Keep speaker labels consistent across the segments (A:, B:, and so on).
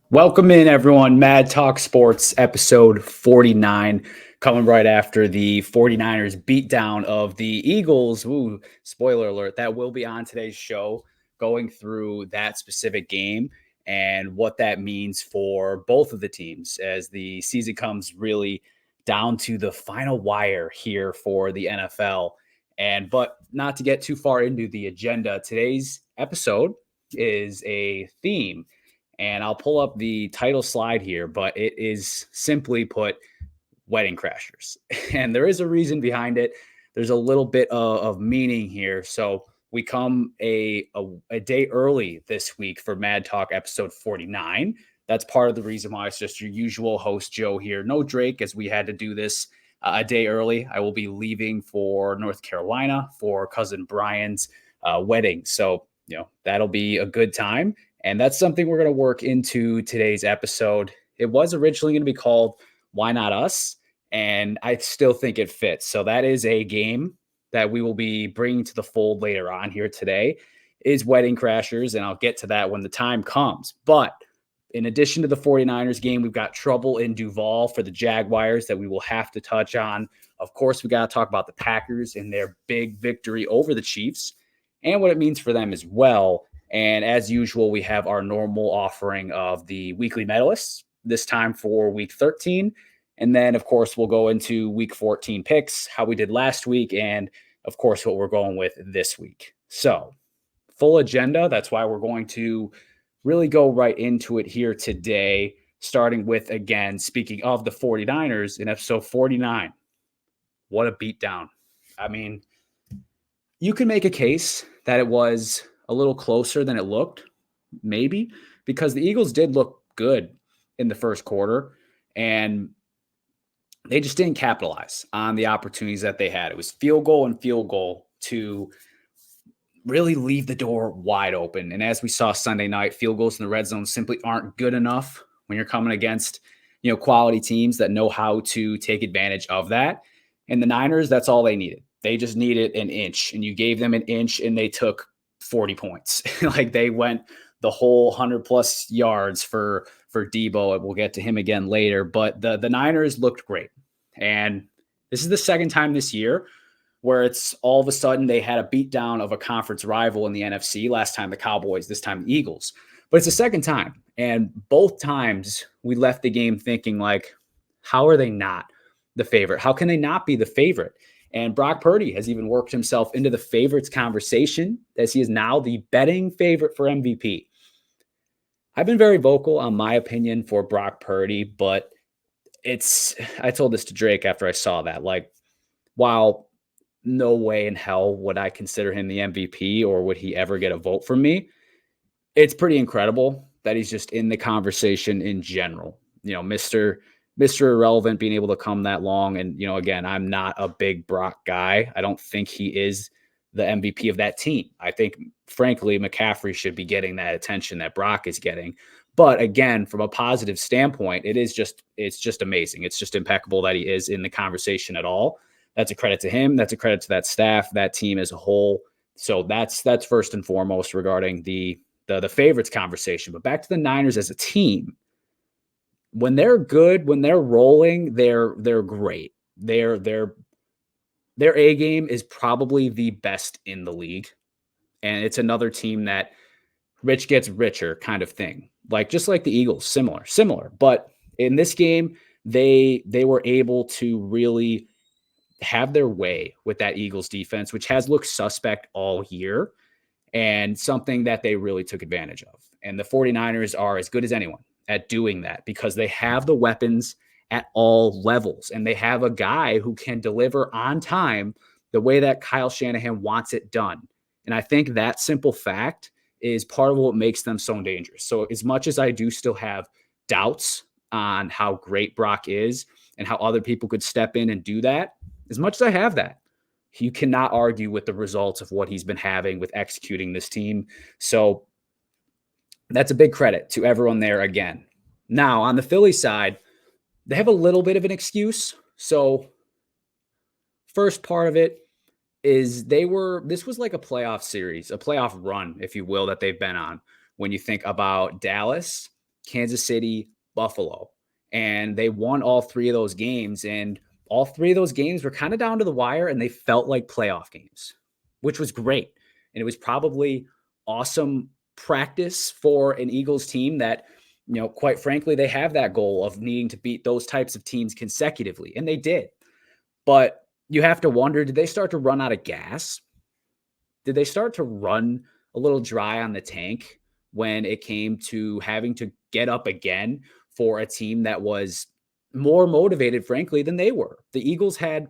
A: Welcome in, everyone. Mad Talk Sports, episode 49, coming right after the 49ers beatdown of the Eagles. Ooh, spoiler alert, that will be on today's show, going through that specific game and what that means for both of the teams as the season comes really down to the final wire here for the NFL. But not to get too far into the agenda, today's episode is a theme, and I'll pull up the title slide here, but it is simply put Wedding Crashers. And there is a reason behind it. There's a little bit of meaning here. So we come a day early this week for Mad Talk episode 49. That's part of the reason why it's just your usual host, Joe, here. No Drake, as we had to do this a day early. I will be leaving for North Carolina for cousin Brian's wedding. So, that'll be a good time. And that's something we're going to work into today's episode. It was originally going to be called Why Not Us? And I still think it fits. So that is a game that we will be bringing to the fold later on here today, is Wedding Crashers. And I'll get to that when the time comes. But in addition to the 49ers game, we've got trouble in Duval for the Jaguars that we will have to touch on. Of course, we got to talk about the Packers and their big victory over the Chiefs and what it means for them as well. And as usual, we have our normal offering of the weekly medalists, this time for week 13. And then, of course, we'll go into week 14 picks, how we did last week, and, of course, what we're going with this week. So, full agenda. That's why we're going to really go right into it here today, starting with, again, speaking of the 49ers in episode 49. What a beatdown. I mean, you can make a case that it was a little closer than it looked, maybe, because the Eagles did look good in the first quarter, and they just didn't capitalize on the opportunities that they had. It was field goal to really leave the door wide open. And as we saw Sunday night, field goals in the red zone simply aren't good enough when you're coming against, quality teams that know how to take advantage of that. And the Niners, that's all they needed. They just needed an inch, and you gave them an inch, and they took 40 points. Like, they went the whole 100+ yards for Debo, and we'll get to him again later. But the Niners looked great. And this is the second time this year where it's all of a sudden they had a beatdown of a conference rival in the NFC. Last time the Cowboys, this time the Eagles. But it's the second time. And both times we left the game thinking, like, how are they not the favorite? How can they not be the favorite? And Brock Purdy has even worked himself into the favorites conversation, as he is now the betting favorite for MVP. I've been very vocal on my opinion for Brock Purdy, but I told this to Drake after I saw that, like, while no way in hell would I consider him the MVP or would he ever get a vote from me, it's pretty incredible that he's just in the conversation in general. Mr. Irrelevant being able to come that long. And, again, I'm not a big Brock guy. I don't think he is the MVP of that team. I think, frankly, McCaffrey should be getting that attention that Brock is getting. But again, from a positive standpoint, it's just amazing. It's just impeccable that he is in the conversation at all. That's a credit to him. That's a credit to that staff, that team as a whole. So that's first and foremost regarding the favorites conversation. But back to the Niners as a team. When they're good, when they're rolling, they're great. Their A game is probably the best in the league. And it's another team that rich gets richer kind of thing. Like, just like the Eagles, similar. But in this game, they were able to really have their way with that Eagles defense, which has looked suspect all year, and something that they really took advantage of. And the 49ers are as good as anyone at doing that because they have the weapons at all levels, and they have a guy who can deliver on time the way that Kyle Shanahan wants it done. And I think that simple fact is part of what makes them so dangerous. So as much as I do still have doubts on how great Brock is and how other people could step in and do that, as much as I have that, you cannot argue with the results of what he's been having with executing this team. So that's a big credit to everyone there again. Now, on the Philly side, they have a little bit of an excuse. So first part of it is this was like a playoff series, a playoff run, if you will, that they've been on. When you think about Dallas, Kansas City, Buffalo. And they won all three of those games. And all three of those games were kind of down to the wire, and they felt like playoff games, which was great. And it was probably awesome practice for an Eagles team that, quite frankly, they have that goal of needing to beat those types of teams consecutively. And they did. But you have to wonder, did they start to run out of gas? Did they start to run a little dry on the tank when it came to having to get up again for a team that was more motivated, frankly, than they were? The Eagles had,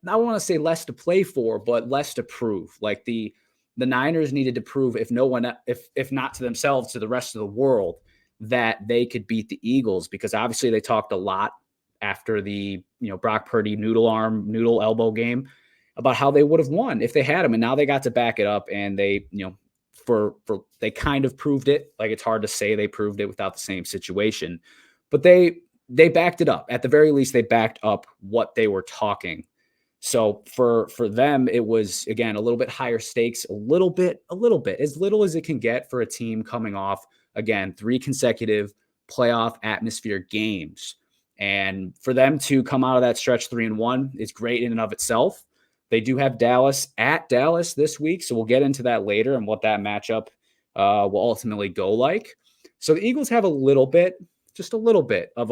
A: I want to say less to play for, but less to prove. Like the Niners needed to prove, if not to themselves, to the rest of the world, that they could beat the Eagles, because obviously they talked a lot after the, Brock Purdy noodle elbow game about how they would have won if they had him. And now they got to back it up, and they, they kind of proved it. Like, it's hard to say they proved it without the same situation, but they backed it up. At the very least, they backed up what they were talking. So for them, it was, again, a little bit higher stakes, a little bit, as little as it can get for a team coming off, again, 3 consecutive playoff atmosphere games. And for them to come out of that stretch 3-1 is great in and of itself. They do have Dallas at Dallas this week, so we'll get into that later and what that matchup will ultimately go like. So the Eagles have just a little bit of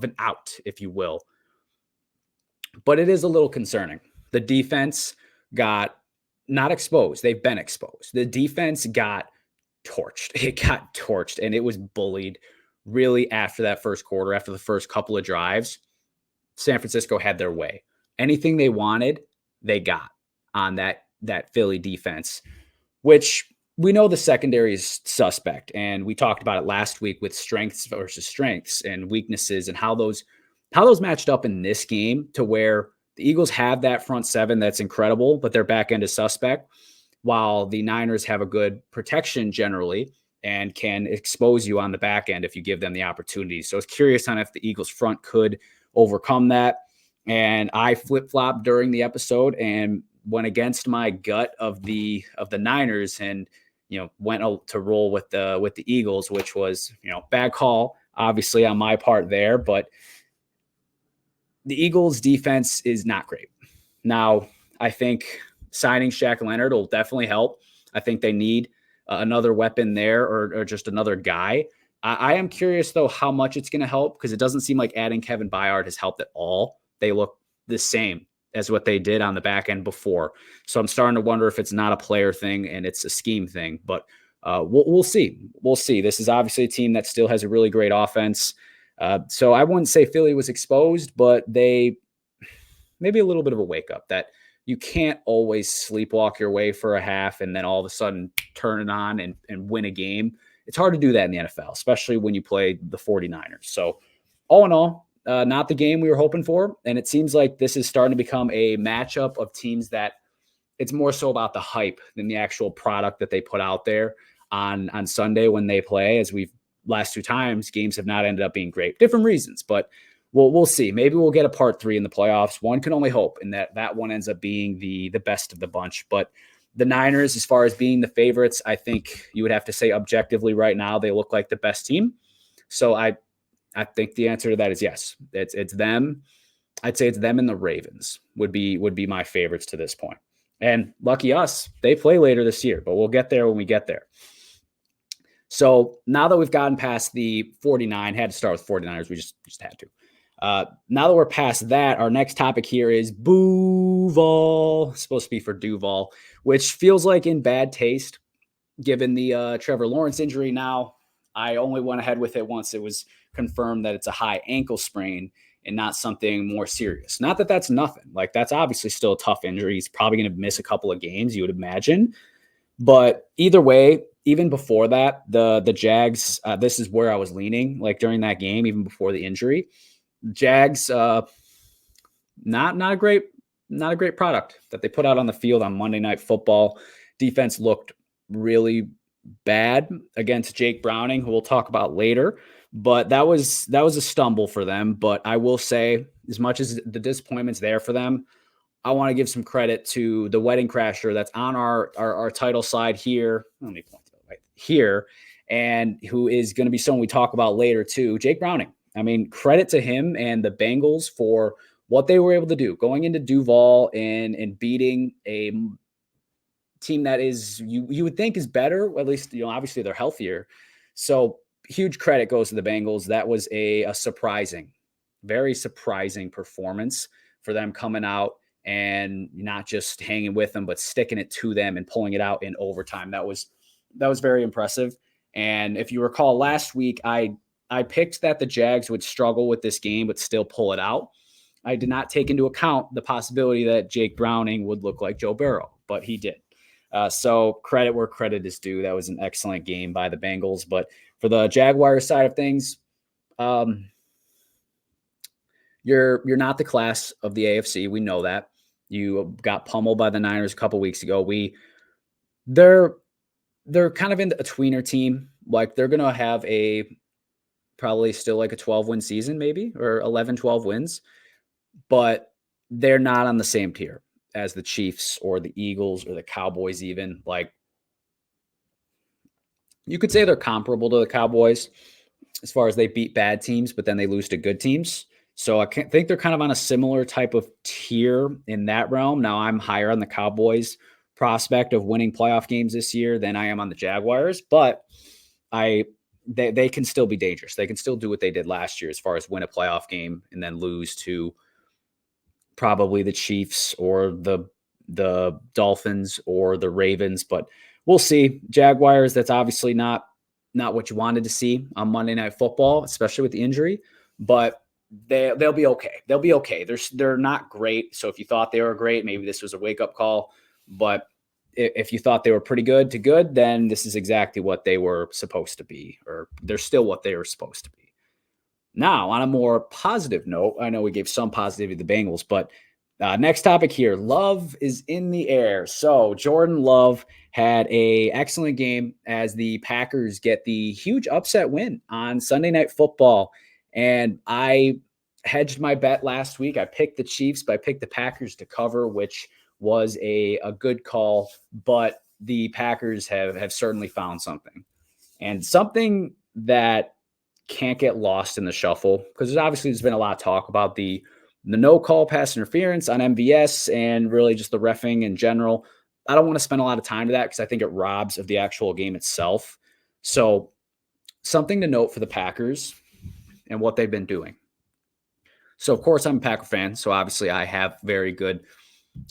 A: an out, if you will. But it is a little concerning. The defense got not exposed. They've been exposed. The defense got torched. It got torched, and it was bullied really after that first quarter, after the first couple of drives. San Francisco had their way. Anything they wanted, they got on that Philly defense, which we know the secondary is suspect. And we talked about it last week with strengths versus strengths and weaknesses, and how those matched up in this game, to where the Eagles have that front seven that's incredible, but their back end is suspect, while the Niners have a good protection generally and can expose you on the back end if you give them the opportunity. So I was curious on if the Eagles front could overcome that. And I flip-flopped during the episode and went against my gut of the Niners, and went to roll with the Eagles, which was bad call, obviously, on my part there. But the Eagles defense is not great. Now, I think signing Shaq Leonard will definitely help. I think they need another weapon there, or just another guy. I am curious, though, how much it's going to help, because it doesn't seem like adding Kevin Byard has helped at all. They look the same as what they did on the back end before. So I'm starting to wonder if it's not a player thing and it's a scheme thing. But we'll see. We'll see. This is obviously a team that still has a really great offense. So I wouldn't say Philly was exposed, but they maybe a little bit of a wake up that you can't always sleepwalk your way for a half and then all of a sudden turn it on and win a game. It's hard to do that in the NFL, especially when you play the 49ers. So all in all, not the game we were hoping for. And it seems like this is starting to become a matchup of teams that it's more so about the hype than the actual product that they put out there on Sunday when they play. As we've last 2 times, games have not ended up being great. Different reasons, but we'll see. Maybe we'll get a part 3 in the playoffs. One can only hope, and that one ends up being the best of the bunch. But the Niners, as far as being the favorites, I think you would have to say objectively right now, they look like the best team. So I think the answer to that is yes. It's them. I'd say it's them and the Ravens would be my favorites to this point. And lucky us, they play later this year, but we'll get there when we get there. So now that we've gotten past the 49, had to start with 49ers. We just had to. Now that we're past that, our next topic here is Booval. It's supposed to be for Duval, which feels like in bad taste given the Trevor Lawrence injury. Now, I only went ahead with it once it was confirmed that it's a high ankle sprain and not something more serious. Not that that's nothing. Like, that's obviously still a tough injury. He's probably going to miss a couple of games, you would imagine. But either way, even before that, the Jags, this is where I was leaning, like during that game, even before the injury. Jags, not a great product that they put out on the field on Monday Night Football. Defense looked really bad against Jake Browning, who we'll talk about later. But that was a stumble for them. But I will say, as much as the disappointment's there for them, I want to give some credit to the Wedding Crasher that's on our title side here. Let me point to it right here. and who is going to be someone we talk about later too, Jake Browning. I mean, credit to him and the Bengals for what they were able to do going into Duval and beating a team that is you would think is better. At least, obviously they're healthier. So huge credit goes to the Bengals. That was a surprising, very surprising performance for them coming out and not just hanging with them, but sticking it to them and pulling it out in overtime. That was very impressive. And if you recall last week, I picked that the Jags would struggle with this game, but still pull it out. I did not take into account the possibility that Jake Browning would look like Joe Burrow, but he did. So credit where credit is due. That was an excellent game by the Bengals. But for the Jaguars side of things, you're not the class of the AFC. We know that. You got pummeled by the Niners a couple weeks ago. They're kind of in a tweener team. Like they're going to have probably still like a 12-win season maybe, or 11, 12 wins. But they're not on the same tier as the Chiefs or the Eagles or the Cowboys even. Like, you could say they're comparable to the Cowboys as far as they beat bad teams, but then they lose to good teams. So I think they're kind of on a similar type of tier in that realm. Now I'm higher on the Cowboys prospect of winning playoff games this year than I am on the Jaguars, but they can still be dangerous. They can still do what they did last year as far as win a playoff game and then lose to probably the Chiefs or the Dolphins or the Ravens, but we'll see. Jaguars, that's obviously not what you wanted to see on Monday Night Football, especially with the injury, but they'll be okay. They'll be okay. They're not great. So if you thought they were great, maybe this was a wake-up call, but if you thought they were pretty good to good, then this is exactly what they were supposed to be, or they're still what they were supposed to be. Now, on a more positive note, I know we gave some positivity to the Bengals, but next topic here, love is in the air. So Jordan Love had an excellent game as the Packers get the huge upset win on Sunday Night Football. And I hedged my bet last week. I picked the Chiefs, but I picked the Packers to cover, which was a good call. But the Packers have certainly found something. And something that can't get lost in the shuffle, because there's been a lot of talk about the no call pass interference on MVS and really just the reffing in general. I don't want to spend a lot of time to that because I think it robs of the actual game itself. So something to note for the Packers and what they've been doing. So of course I'm a Packer fan, so obviously I have very good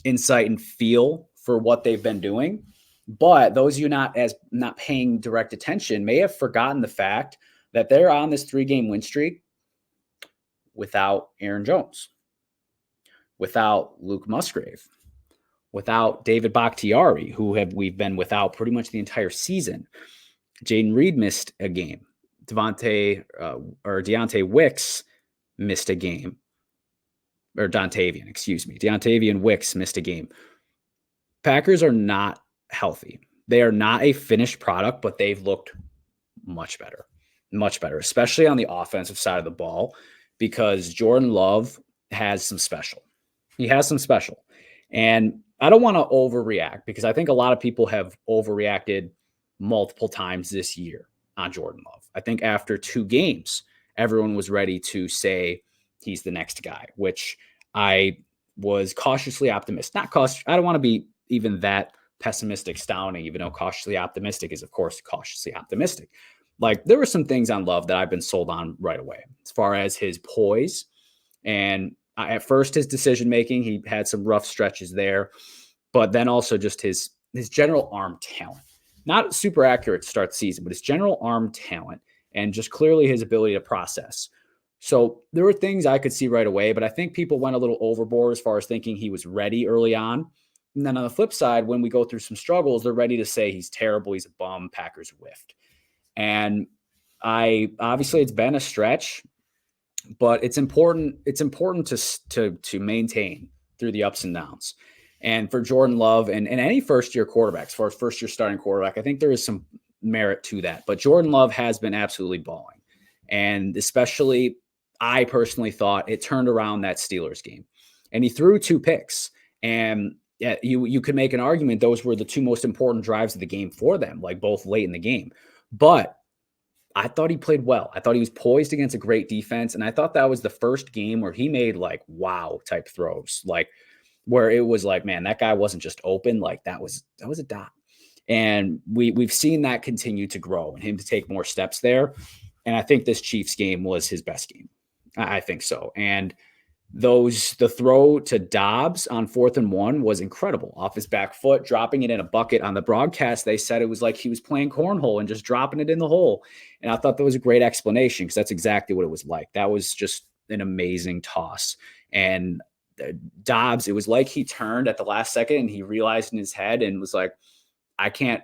A: insight and feel for what they've been doing. But those of you not paying direct attention may have forgotten the fact that they're on this 3-game win streak without Aaron Jones, without Luke Musgrave, without David Bakhtiari, who we've been without pretty much the entire season. Jaden Reed missed a game. Deontay Wicks missed a game. Or Dontavian Wicks missed a game. Packers are not healthy. They are not a finished product, but they've looked much better, especially on the offensive side of the ball, because Jordan Love has some special. He has some special. And I don't want to overreact because I think a lot of people have overreacted multiple times this year on Jordan Love. I think after 2 games, everyone was ready to say he's the next guy, which I was cautiously optimistic. Not cautious. I don't want to be even that pessimistic sounding, even though cautiously optimistic is, of course, cautiously optimistic. Like, there were some things on Love that I've been sold on right away, as far as his poise and at first his decision-making. He had some rough stretches there, but then also just his general arm talent. Not super accurate to start the season, but his general arm talent and just clearly his ability to process. So there were things I could see right away, but I think people went a little overboard as far as thinking he was ready early on. And then on the flip side, when we go through some struggles, they're ready to say he's terrible, he's a bum, Packers whiffed. And obviously it's been a stretch, but it's important to maintain through the ups and downs. And for Jordan Love and any first-year quarterback, as far as first-year starting quarterback, I think there is some merit to that. But Jordan Love has been absolutely balling. And especially, I personally thought it turned around that Steelers game. And he threw 2 picks. And yeah, you could make an argument those were the 2 most important drives of the game for them, like both late in the game. But I thought he played well. I thought he was poised against a great defense. And I thought that was the first game where he made like wow type throws, like where it was like, man, that guy wasn't just open. Like that was a dot. And we've seen that continue to grow and him to take more steps there. And I think this Chiefs game was his best game. I think so. And the throw to Dobbs on 4th and 1 was incredible off his back foot, dropping it in a bucket. On the broadcast, they said it was like he was playing cornhole and just dropping it in the hole. And I thought that was a great explanation because that's exactly what it was like. That was just an amazing toss. And Dobbs, it was like he turned at the last second and he realized in his head and was like, I can't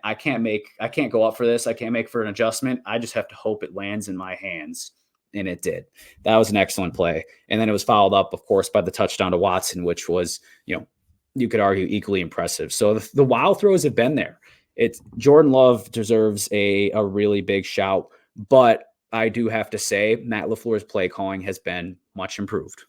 A: go up for this. I can't make for an adjustment. I just have to hope it lands in my hands. And it did. That was an excellent play. And then it was followed up, of course, by the touchdown to Watson, which was, you could argue equally impressive. So the wow throws have been there. Jordan Love deserves a really big shout, but I do have to say Matt LaFleur's play calling has been much improved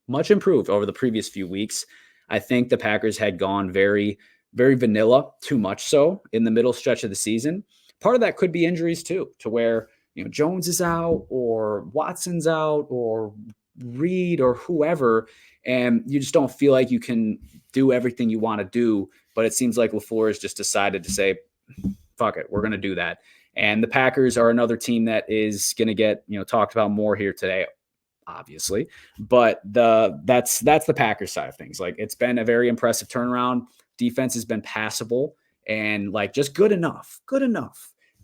A: over the previous few weeks. I think the Packers had gone very, very vanilla, too much so in the middle stretch of the season. Part of that could be injuries too, to where Jones is out or Watson's out or Reed or whoever, and you just don't feel like you can do everything you want to do. But it seems like LaFleur has just decided to say, fuck it, we're going to do that. And the Packers are another team that is going to get, talked about more here today, obviously. But that's the Packers side of things. Like, it's been a very impressive turnaround. Defense has been passable and like just good enough.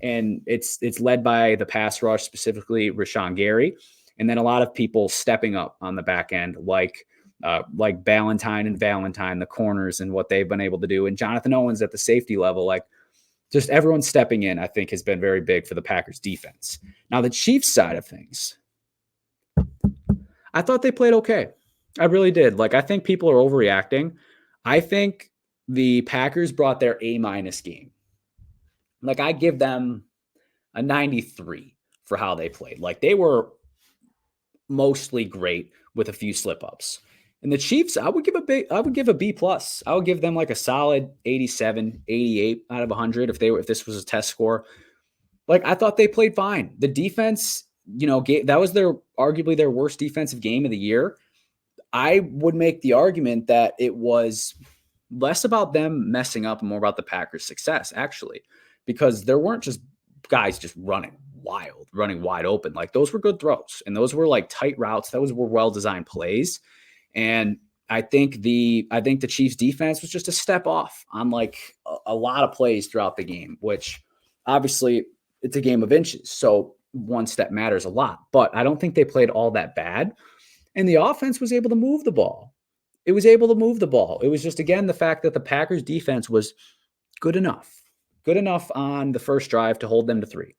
A: And it's led by the pass rush, specifically Rashawn Gary, and then a lot of people stepping up on the back end, like Ballantyne and Valentine, the corners, and what they've been able to do, and Jonathan Owens at the safety level. Like, just everyone stepping in, I think, has been very big for the Packers defense. Now, the Chiefs side of things, I thought they played okay. I really did. Like, I think people are overreacting. I think the Packers brought their A- game. Like, I give them a 93 for how they played. Like, they were mostly great with a few slip-ups. And the Chiefs, I would give a B plus. I would give them like a solid 87, 88 out of 100 if this was a test score. Like, I thought they played fine. The defense, that was arguably their worst defensive game of the year. I would make the argument that it was less about them messing up and more about the Packers' success, actually, because there weren't just guys just running wide open. Like, those were good throws, and those were like tight routes. Those were well-designed plays. And I think the Chiefs defense was just a step off on like a lot of plays throughout the game, which obviously it's a game of inches. So one step matters a lot, but I don't think they played all that bad. And the offense was able to move the ball. It was just, again, the fact that the Packers defense was good enough on the first drive to hold them to 3.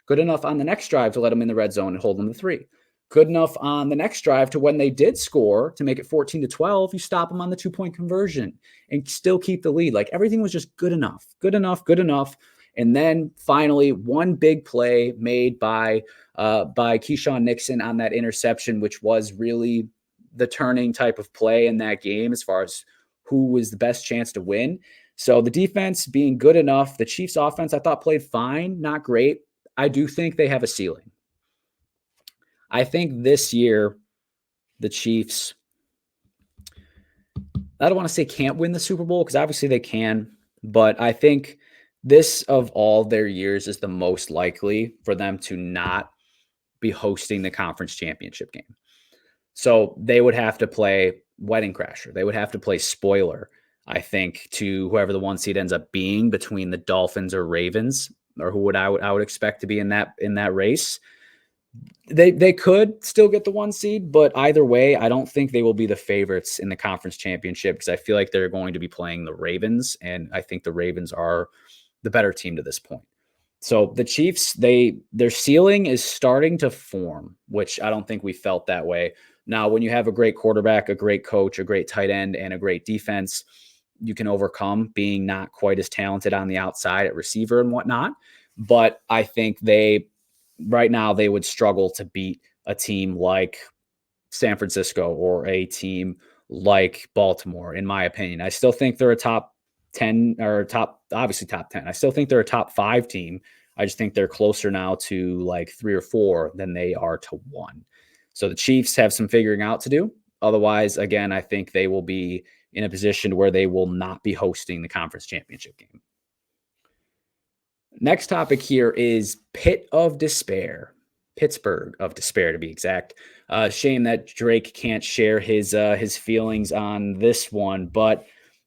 A: Good enough on the next drive to let them in the red zone and hold them to 3. Good enough on the next drive to, when they did score, to make it 14-12, you stop them on the 2-point conversion and still keep the lead. Like, everything was just good enough. And then finally, one big play made by Keyshawn Nixon on that interception, which was really the turning type of play in that game as far as who was the best chance to win. So the defense being good enough, the Chiefs offense I thought played fine, not great. I do think they have a ceiling. I think this year, the Chiefs, I don't want to say can't win the Super Bowl, because obviously they can, but I think this, of all their years, is the most likely for them to not be hosting the conference championship game. So they would have to play Wedding Crasher. They would have to play spoiler, I think, to whoever the 1 seed ends up being between the Dolphins or Ravens, or who I would expect to be in that race. They could still get the 1 seed, but either way, I don't think they will be the favorites in the conference championship, because I feel like they're going to be playing the Ravens, and I think the Ravens are the better team to this point. So the Chiefs, their ceiling is starting to form, which I don't think we felt that way. Now, when you have a great quarterback, a great coach, a great tight end, and a great defense, you can overcome being not quite as talented on the outside at receiver and whatnot. But I think right now they would struggle to beat a team like San Francisco or a team like Baltimore, in my opinion. I still think they're a top 10 or obviously top 10. I still think they're a top 5 team. I just think they're closer now to like 3 or 4 than they are to 1. So the Chiefs have some figuring out to do. Otherwise, again, I think they will be in a position where they will not be hosting the conference championship game. Next topic here is Pit of Despair. Pittsburgh of Despair, to be exact. Shame that Drake can't share his feelings on this one, but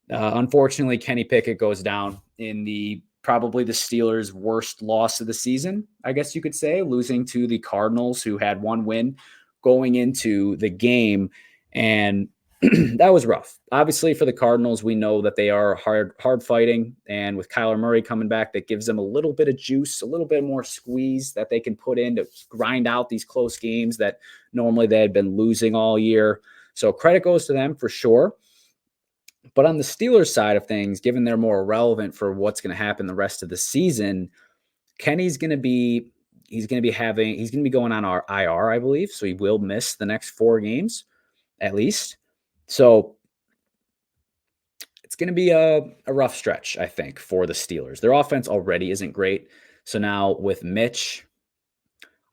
A: unfortunately, Kenny Pickett goes down in probably the Steelers' worst loss of the season, I guess you could say, losing to the Cardinals, who had one win going into the game, and that was rough. Obviously, for the Cardinals, we know that they are hard fighting, and with Kyler Murray coming back, that gives them a little bit of juice, a little bit more squeeze that they can put in to grind out these close games that normally they had been losing all year. So credit goes to them for sure. But on the Steelers side of things, given they're more relevant for what's going to happen the rest of the season, Kenny's going to be going on our IR, I believe. So he will miss the next 4 games at least. So it's going to be a rough stretch, I think, for the Steelers. Their offense already isn't great. So now with Mitch,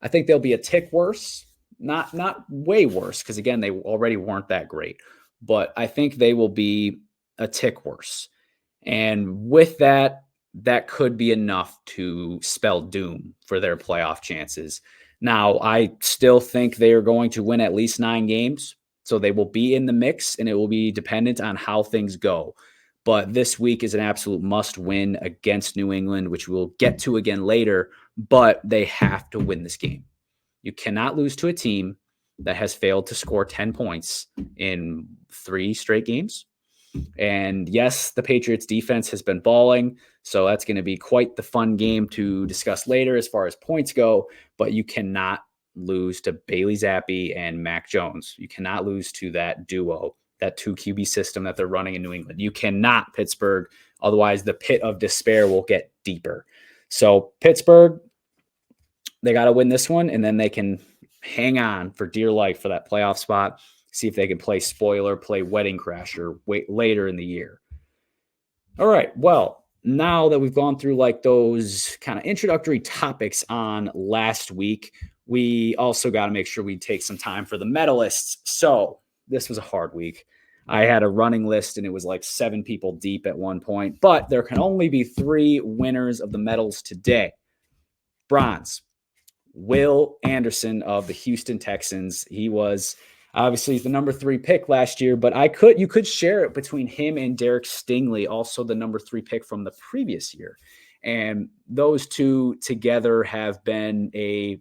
A: I think they'll be a tick worse. Not way worse, because again, they already weren't that great. But I think they will be a tick worse. And with that, that could be enough to spell doom for their playoff chances. Now, I still think they are going to win at least 9 games. So they will be in the mix, and it will be dependent on how things go. But this week is an absolute must win against New England, which we'll get to again later. But they have to win this game. You cannot lose to a team that has failed to score 10 points in 3 straight games. And yes, the Patriots defense has been balling. So that's going to be quite the fun game to discuss later as far as points go. But you cannot lose to Bailey Zappi and Mac Jones. You cannot lose to that duo, that 2 QB system that they're running in New England. You cannot, Pittsburgh. Otherwise, the pit of despair will get deeper. So Pittsburgh, they got to win this one, and then they can hang on for dear life for that playoff spot. See if they can play spoiler, play wedding crasher later in the year. All right. Well, now that we've gone through like those kind of introductory topics on last week, we also got to make sure we take some time for the medalists. So this was a hard week. I had a running list and it was like 7 people deep at one point, but there can only be 3 winners of the medals today. Bronze, Will Anderson of the Houston Texans. He was obviously the number 3 pick last year, but you could share it between him and Derek Stingley, also the number 3 pick from the previous year. And those two together have been a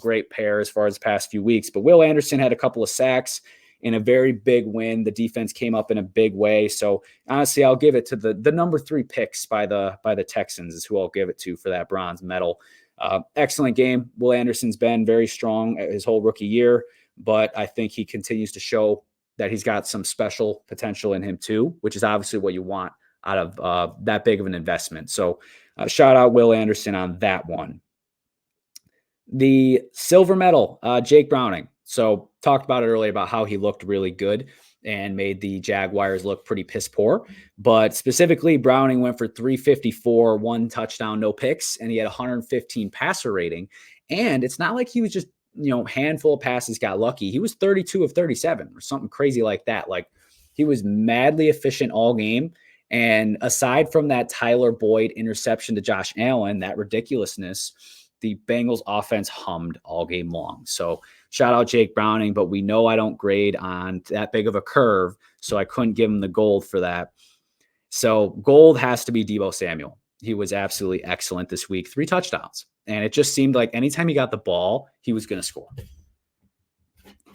A: great pair as far as the past few weeks. But Will Anderson had a couple of sacks in a very big win. The defense came up in a big way. So honestly, I'll give it to the number 3 picks by the Texans is who I'll give it to for that bronze medal. Excellent game. Will Anderson's been very strong his whole rookie year, but I think he continues to show that he's got some special potential in him too, which is obviously what you want out of that big of an investment. So shout out Will Anderson on that one. The silver medal, Jake Browning. So talked about it earlier about how he looked really good and made the Jaguars look pretty piss poor. But specifically, Browning went for 354, 1 touchdown, no picks, and he had 115 passer rating. And it's not like he was just, handful of passes got lucky. He was 32 of 37 or something crazy like that. Like he was madly efficient all game. And aside from that Tyler Boyd interception to Josh Allen, that ridiculousness, the Bengals offense hummed all game long. So shout out Jake Browning, but we know I don't grade on that big of a curve, so I couldn't give him the gold for that. So gold has to be Deebo Samuel. He was absolutely excellent this week, 3 touchdowns. And it just seemed like anytime he got the ball, he was going to score.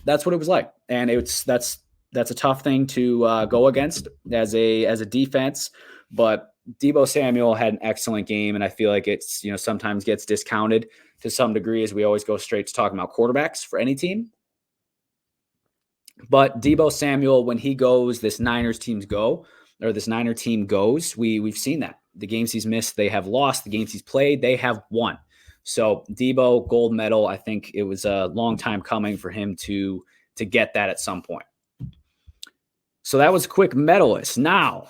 A: That's what it was like. And that's a tough thing to go against as a defense, but Deebo Samuel had an excellent game, and I feel like it's, sometimes gets discounted to some degree as we always go straight to talking about quarterbacks for any team. But Deebo Samuel, when he goes, this Niner team goes, we've seen that. The games he's missed, they have lost. The games he's played, they have won. So Deebo, gold medal, I think it was a long time coming for him to get that at some point. So that was a quick medalist. Now,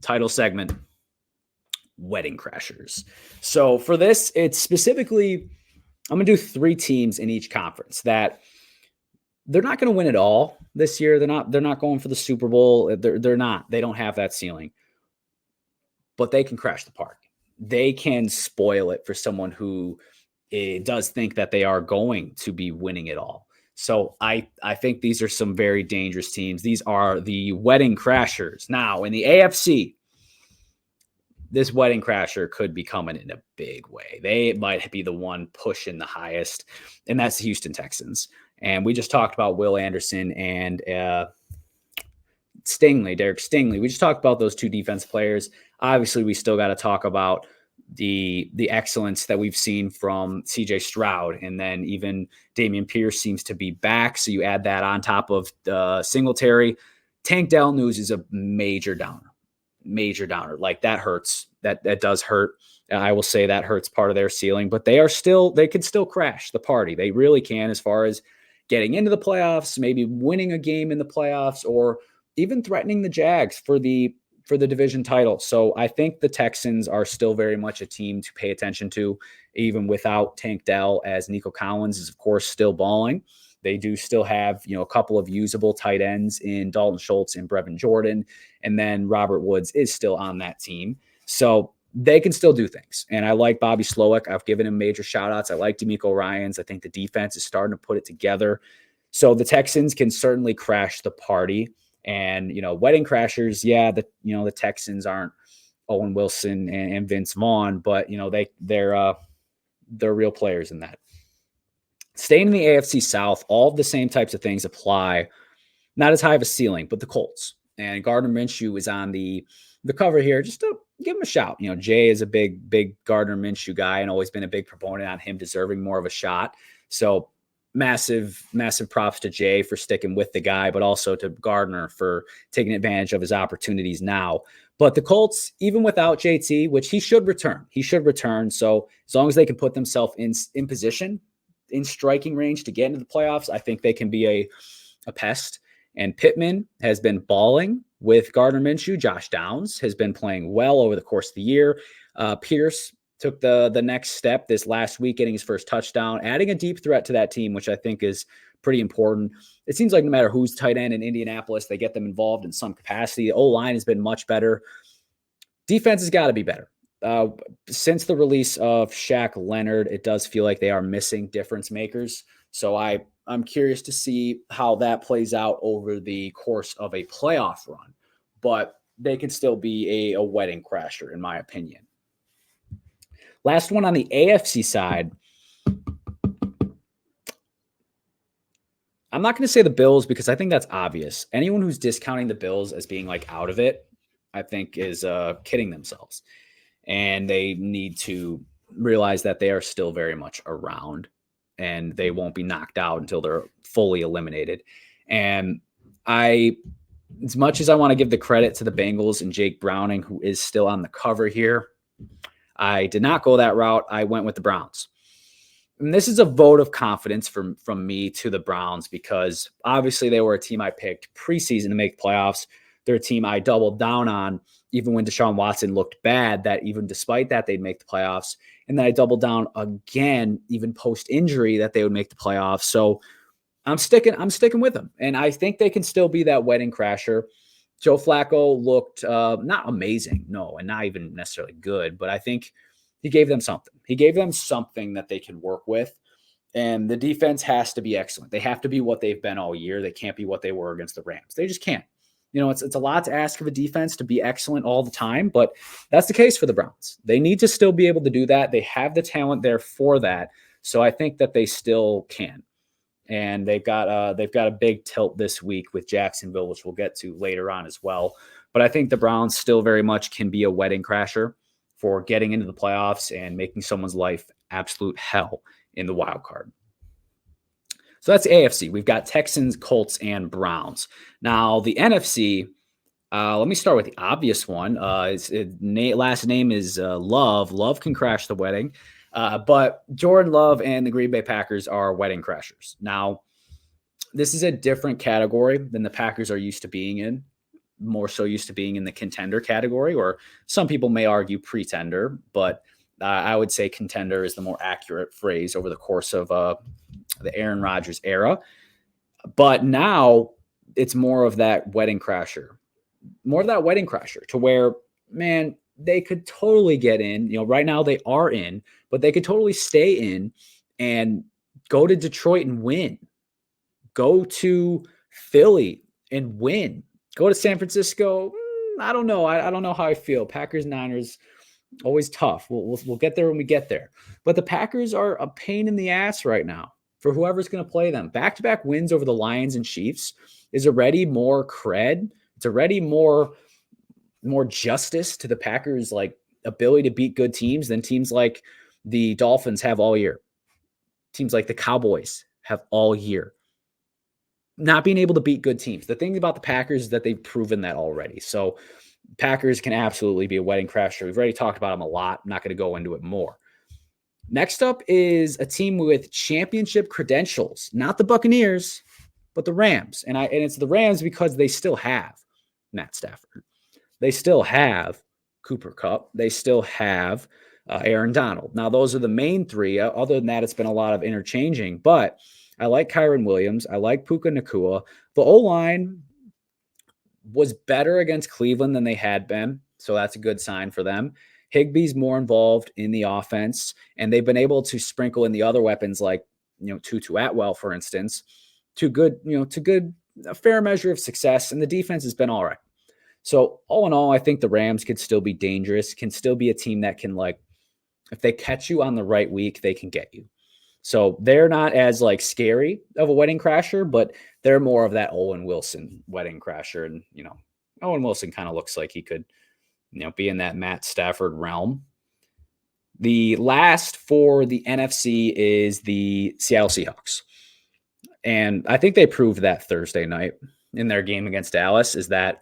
A: title segment. wedding crashers. So for this, it's specifically, I'm going to do 3 teams in each conference that they're not going to win it all this year. They're not going for the Super Bowl. They're not. They don't have that ceiling. But they can crash the party. They can spoil it for someone who does think that they are going to be winning it all. So I think these are some very dangerous teams. These are the wedding crashers. Now, in the AFC, this wedding crasher could be coming in a big way. They might be the one pushing the highest, and that's the Houston Texans. And we just talked about Will Anderson and Derek Stingley. We just talked about those 2 defense players. Obviously, we still got to talk about the excellence that we've seen from CJ Stroud, and then even Dameon Pierce seems to be back. So you add that on top of Singletary. Tank Dell news is a major downer. Like that hurts. That does hurt. I will say that hurts part of their ceiling, but they could still crash the party. They really can, as far as getting into the playoffs, maybe winning a game in the playoffs, or even threatening the Jags for the division title. So I think the Texans are still very much a team to pay attention to, even without Tank Dell, as Nico Collins is, of course, still balling. They do still have, a couple of usable tight ends in Dalton Schultz and Brevin Jordan. And then Robert Woods is still on that team. So they can still do things. And I like Bobby Slowick. I've given him major shout outs. I like DeMeco Ryans. I think the defense is starting to put it together. So the Texans can certainly crash the party. And, wedding crashers, the Texans aren't Owen Wilson and Vince Vaughn, but, they're real players in that. Staying in the AFC South, all of the same types of things apply. Not as high of a ceiling, but the Colts. And Gardner Minshew is on the cover here. Just to give him a shout. Jay is a big Gardner Minshew guy and always been a big proponent on him deserving more of a shot. So massive props to Jay for sticking with the guy, but also to Gardner for taking advantage of his opportunities now. But the Colts, even without JT, which he should return. So as long as they can put themselves in position, in striking range to get into the playoffs, I think they can be a pest. And Pittman has been balling with Gardner Minshew. Josh Downs has been playing well over the course of the year. Pierce took the next step this last week, getting his first touchdown, adding a deep threat to that team, which I think is pretty important. It seems like no matter who's tight end in Indianapolis, they get them involved in some capacity. The O-line has been much better. Defense has got to be better. Since the release of Shaq Leonard, it does feel like they are missing difference makers. So I'm curious to see how that plays out over the course of a playoff run. But they can still be a wedding crasher, in my opinion. Last one on the AFC side. I'm not going to say the Bills because I think that's obvious. Anyone who's discounting the Bills as being like out of it, I think is kidding themselves. And they need to realize that they are still very much around and they won't be knocked out until they're fully eliminated. And as much as I want to give the credit to the Bengals and Jake Browning, who is still on the cover here, I did not go that route. I went with the Browns. And this is a vote of confidence from me to the Browns because obviously they were a team I picked preseason to make the playoffs. They're a team I doubled down on even when Deshaun Watson looked bad, that even despite that, they'd make the playoffs. And then I doubled down again, even post-injury, that they would make the playoffs. So I'm sticking with them. And I think they can still be that wedding crasher. Joe Flacco looked not amazing, no, and not even necessarily good, but I think he gave them something. He gave them something that they can work with. And the defense has to be excellent. They have to be what they've been all year. They can't be what they were against the Rams. They just can't. It's a lot to ask of a defense to be excellent all the time, but that's the case for the Browns. They need to still be able to do that. They have the talent there for that. So I think that they still can. And they've got a big tilt this week with Jacksonville, which we'll get to later on as well. But I think the Browns still very much can be a wedding crasher for getting into the playoffs and making someone's life absolute hell in the wild card. So that's AFC. We've got Texans, Colts, and Browns. Now, the NFC, let me start with the obvious one. Last name is Love. Love can crash the wedding. But Jordan Love and the Green Bay Packers are wedding crashers. Now, this is a different category than the Packers are used to being in. more so used to being in the contender category, or some people may argue pretender, but I would say contender is the more accurate phrase over the course of the Aaron Rodgers era. But now it's more of that wedding crasher, to where, man, they could totally get in. Right now they are in, but they could totally stay in and go to Detroit and win. Go to Philly and win. Go to San Francisco. I don't know. I don't know how I feel. Packers, Niners, always tough. We'll get there when we get there. But the Packers are a pain in the ass right now for whoever's going to play them. Back-to-back wins over the Lions and Chiefs is already more cred. It's already more justice to the Packers' like ability to beat good teams than teams like the Dolphins have all year. Teams like the Cowboys have all year. Not being able to beat good teams. The thing about the Packers is that they've proven that already. So Packers can absolutely be a wedding crasher. We've already talked about them a lot. I'm not going to go into it more. Next up is a team with championship credentials, not the Buccaneers, but the Rams. And it's the Rams because they still have Matt Stafford. They still have Cooper Kupp. They still have Aaron Donald. Now, those are the main three. Other than that, it's been a lot of interchanging. But I like Kyron Williams. I like Puka Nacua. The O-line was better against Cleveland than they had been, so that's a good sign for them. Higbee's more involved in the offense, and they've been able to sprinkle in the other weapons like Tutu Atwell, for instance, a fair measure of success, and the defense has been all right. So all in all, I think the Rams could still be dangerous, can still be a team that can, like, if they catch you on the right week, they can get you. So they're not as like scary of a wedding crasher, but they're more of that Owen Wilson wedding crasher. And, Owen Wilson kind of looks like he could, be in that Matt Stafford realm. The last for the NFC is the Seattle Seahawks. And I think they proved that Thursday night in their game against Dallas, is that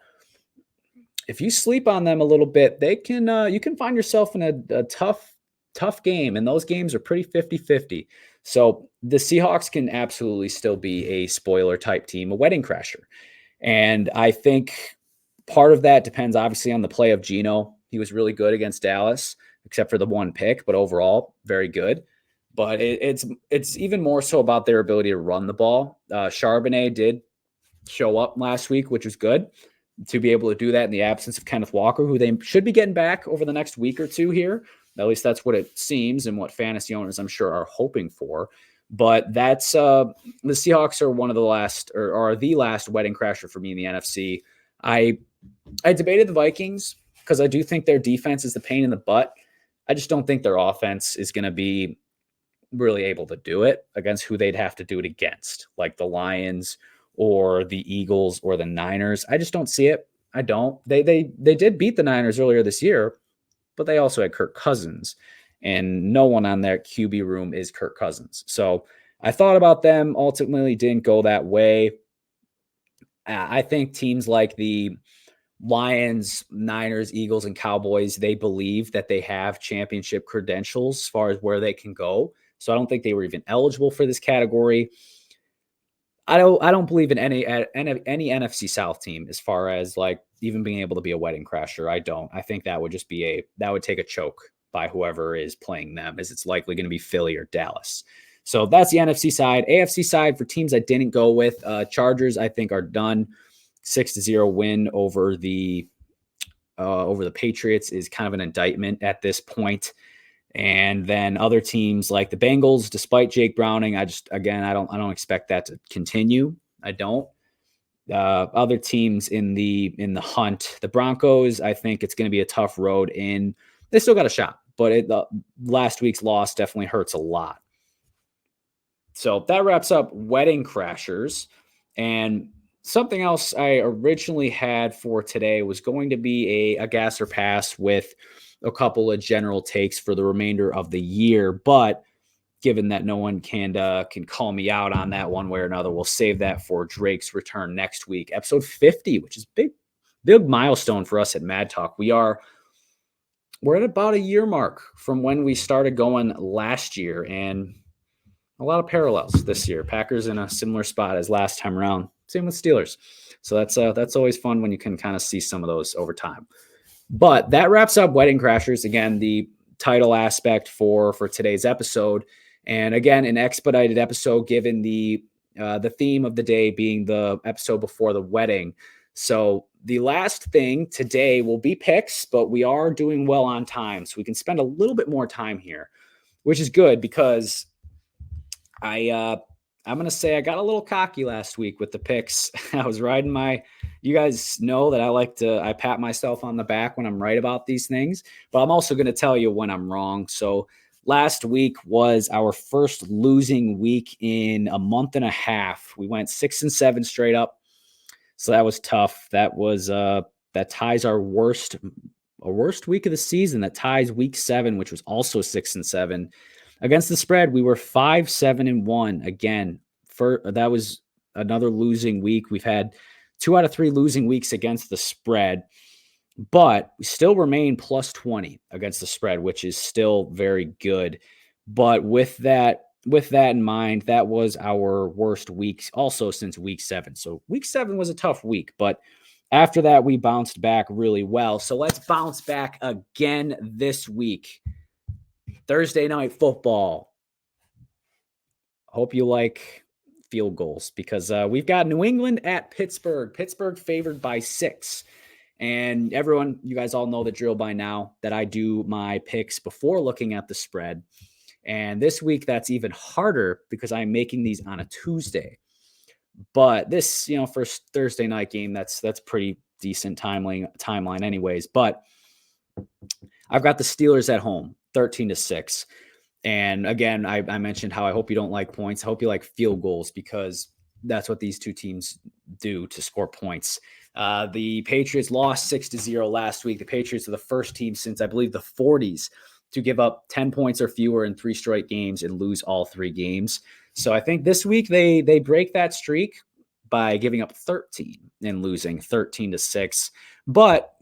A: if you sleep on them a little bit, they can you can find yourself in a tough game, and those games are pretty 50-50. So the Seahawks can absolutely still be a spoiler type team, a wedding crasher. And I think part of that depends obviously on the play of Geno. He was really good against Dallas, except for the one pick, but overall very good. But it's even more so about their ability to run the ball. Charbonnet did show up last week, which was good to be able to do that in the absence of Kenneth Walker, who they should be getting back over the next week or two here. At least that's what it seems, and what fantasy owners, I'm sure, are hoping for. But that's the Seahawks are one of the last, or are the last wedding crasher for me in the NFC. I debated the Vikings because I do think their defense is the pain in the butt. I just don't think their offense is going to be really able to do it against who they'd have to do it against, like the Lions or the Eagles or the Niners. I just don't see it. I don't. They did beat the Niners earlier this year, but they also had Kirk Cousins, and no one on their QB room is Kirk Cousins. So I thought about them, ultimately didn't go that way. I think teams like the Lions, Niners, Eagles, and Cowboys, they believe that they have championship credentials as far as where they can go. So I don't think they were even eligible for this category. I don't believe in any NFC South team as far as like even being able to be a wedding crasher. I don't. I think that would just be that would take a choke by whoever is playing them, as it's likely going to be Philly or Dallas. So that's the NFC side. AFC side, for teams I didn't go with, Chargers I think are done. 6-0 win over the Patriots is kind of an indictment at this point. And then other teams like the Bengals, despite Jake Browning, I don't expect that to continue. I don't. Other teams in the hunt, the Broncos, I think it's going to be a tough road in. They still got a shot, but last week's loss definitely hurts a lot. So that wraps up wedding crashers. And something else I originally had for today was going to be a gas or pass with a couple of general takes for the remainder of the year. But given that no one can call me out on that one way or another, we'll save that for Drake's return next week, episode 50, which is big milestone for us at Mad Talk. We're at about a year mark from when we started going last year, and a lot of parallels this year. Packers in a similar spot as last time around. Same with Steelers. So that's always fun when you can kind of see some of those over time. But that wraps up Wedding Crashers. Again, the title aspect for today's episode. And again, an expedited episode given the theme of the day being the episode before the wedding. So the last thing today will be picks, but we are doing well on time. So we can spend a little bit more time here, which is good because I'm going to say I got a little cocky last week with the picks. I was riding you guys know that I pat myself on the back when I'm right about these things, but I'm also going to tell you when I'm wrong. So last week was our first losing week in a month and a half. We went 6-7 straight up. So that was tough. That ties our worst week of the season. That ties week 7, which was also 6-7. Against the spread, we were 5-7-1. Again, that was another losing week. We've had 2 out of 3 losing weeks against the spread, but we still remain plus 20 against the spread, which is still very good. But with that in mind, that was our worst week also since week 7. So week 7 was a tough week, but after that, we bounced back really well. So let's bounce back again this week. Thursday night football. Hope you like field goals because we've got New England at Pittsburgh. Pittsburgh favored by 6. And everyone, you guys all know the drill by now that I do my picks before looking at the spread. And this week, that's even harder because I'm making these on a Tuesday. But this, first Thursday night game, that's pretty decent timeline anyways. But I've got the Steelers at home, 13-6. And again, I mentioned how I hope you don't like points. I hope you like field goals because that's what these two teams do to score points. The Patriots lost 6-0 last week. The Patriots are the first team since I believe the 40s to give up 10 points or fewer in 3 straight games and lose all 3 games. So I think this week they break that streak by giving up 13 and losing 13-6. But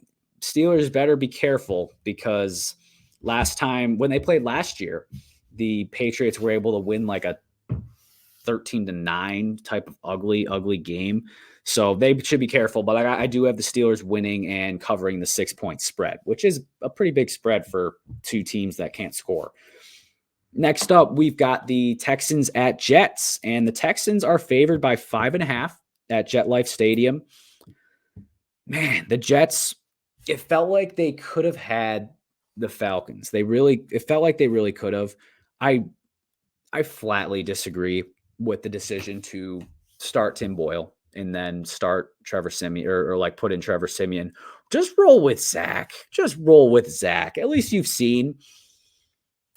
A: Steelers better be careful because last time when they played last year, the Patriots were able to win like a 13-9 type of ugly game. So they should be careful. But I do have the Steelers winning and covering the 6-point spread, which is a pretty big spread for 2 teams that can't score. Next up, we've got the Texans at Jets, and the Texans are favored by 5.5 at MetLife Stadium. Man, the Jets, it felt like they could have had the Falcons. It felt like they really could have. I flatly disagree with the decision to start Tim Boyle and then start Trevor Siemian or like put in Trevor Siemian. Just roll with Zach. At least you've seen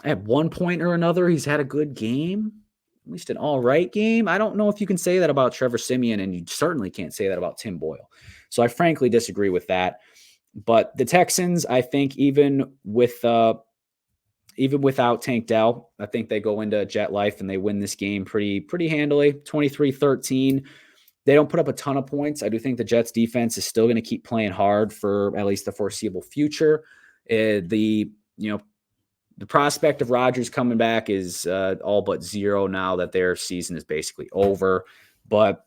A: at one point or another, he's had a good game, at least an all right game. I don't know if you can say that about Trevor Siemian, and you certainly can't say that about Tim Boyle. So I frankly disagree with that. But the Texans, I think even without Tank Dell, I think they go into MetLife and they win this game pretty handily, 23-13. They don't put up a ton of points. I do think the Jets defense is still going to keep playing hard for at least the foreseeable future. The prospect of Rodgers coming back is all but zero now that their season is basically over. But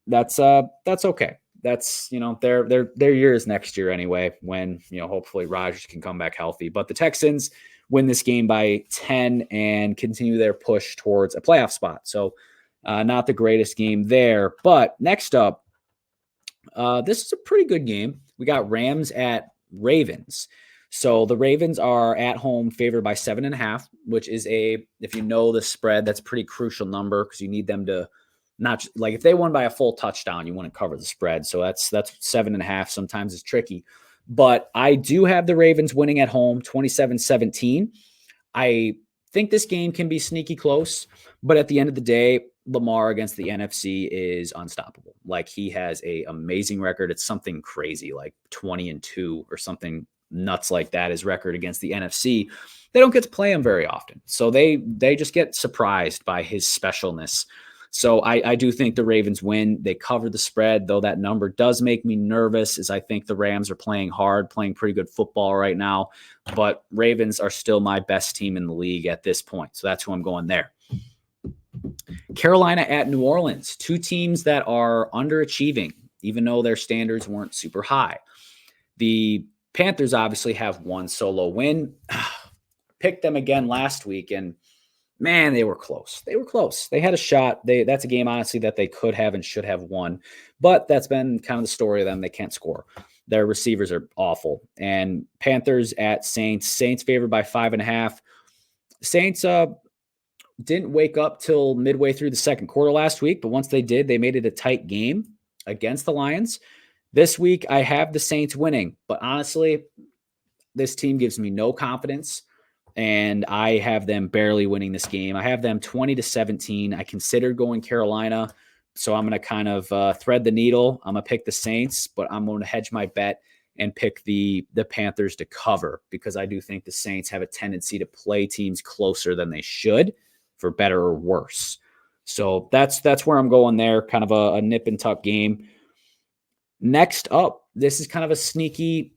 A: that's okay. That's, their year is next year anyway, when, hopefully Rodgers can come back healthy. But the Texans win this game by 10 and continue their push towards a playoff spot. So not the greatest game there. But next up, this is a pretty good game. We got Rams at Ravens. So the Ravens are at home favored by 7.5, which is if you know the spread, that's a pretty crucial number because you need them to not like if they won by a full touchdown, you want to cover the spread. So that's 7.5. Sometimes it's tricky, but I do have the Ravens winning at home 27-17. I think this game can be sneaky close, but at the end of the day, Lamar against the NFC is unstoppable. Like he has a amazing record. It's something crazy, like 20-2 or something nuts like that. His record against the NFC. They don't get to play him very often. So they just get surprised by his specialness. So I do think the Ravens win. They cover the spread, though that number does make me nervous as I think the Rams are playing hard, playing pretty good football right now. But Ravens are still my best team in the league at this point. So that's who I'm going there. Carolina at New Orleans, two teams that are underachieving, even though their standards weren't super high. The Panthers obviously have one solo win. Picked them again last week, and man, they were close. They were close. They had a shot. That's a game, honestly, that they could have and should have won. But that's been kind of the story of them. They can't score. Their receivers are awful. And Panthers at Saints. Saints favored by 5.5. Saints didn't wake up till midway through the second quarter last week, but once they did, they made it a tight game against the Lions. This week, I have the Saints winning, but honestly, this team gives me no confidence, and I have them barely winning this game. I have them 20-17. I considered going Carolina, so I'm going to kind of thread the needle. I'm going to pick the Saints, but I'm going to hedge my bet and pick the Panthers to cover, because I do think the Saints have a tendency to play teams closer than they should, for better or worse. So that's where I'm going there, kind of a nip and tuck game. Next up, this is kind of a sneaky,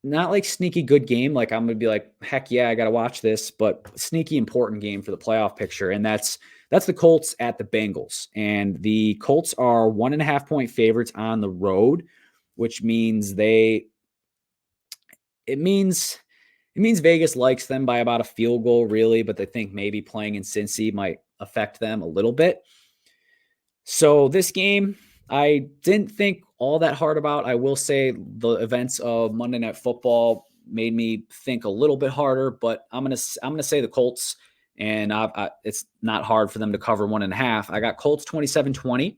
A: not like sneaky good game. Like I'm going to be like, heck yeah, I got to watch this, but sneaky important game for the playoff picture. And that's the Colts at the Bengals. And the Colts are 1.5 point favorites on the road, which means it means Vegas likes them by about a field goal, really, but they think maybe playing in Cincy might affect them a little bit. So this game, I didn't think all that hard about. I will say the events of Monday Night Football made me think a little bit harder, but I'm gonna say the Colts, and it's not hard for them to cover 1.5. I got Colts 27-20.